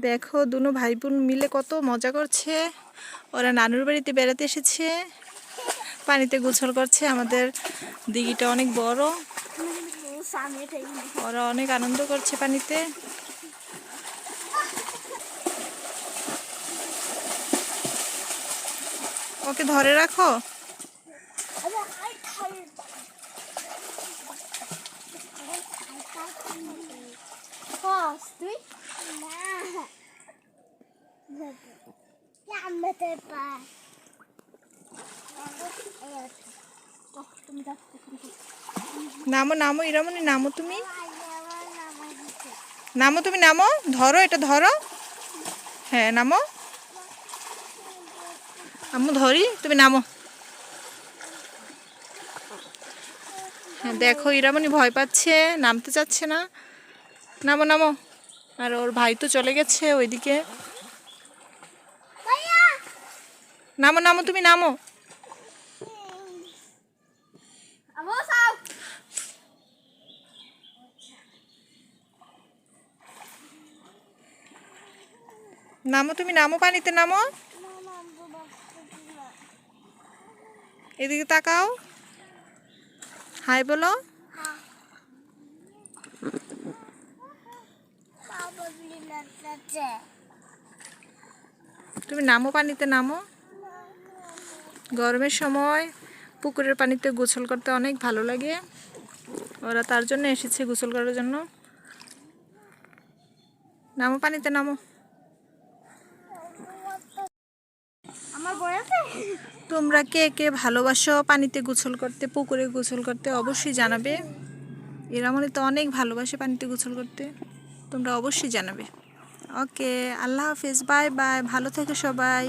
দেখো দুনো ভাই বোন মিলে কত মজা করছে। ওরা নানুর বাড়িতে বেড়াতে এসেছে, পানিতে গোসল করছে। আমাদের দিঘিটা অনেক বড়, ওরা অনেক আনন্দ করছে পানিতে। ওকে ধরে রাখো। নামো নামো ইরামনি, নামো তুমি, নামো তুমি, নামো, ধরো এটা ধরো। হ্যাঁ নামো, আম্মু ধরি, তুমি নামো। হ্যাঁ দেখো ইরামনি ভয় পাচ্ছে, নামতে চাচ্ছে না। নামো নামো। আর ওর ভাই তো চলে গেছে ওইদিকে। নামো নামো তুমি নামো। নামো তুমি নামো, পানিতে নামো। এদিকে তাকাও, হাই বলো। তুমি নামো, পানিতে নামো। গরমের সময় পুকুরের পানিতে গোসল করতে অনেক ভালো লাগে। ওরা তার জন্য এসেছে গোসল করার জন্য। নামো, পানিতে নামো। তোমরা কে কে ভালোবাসো পানিতে গোসল করতে, পুকুরে গোসল করতে অবশ্যই জানাবে। ইরামনি তো অনেক ভালোবাসে পানিতে গোসল করতে, তোমরা অবশ্যই জানাবে। ওকে, আল্লাহ হাফেজ, বাই বাই, ভালো থেকো সবাই।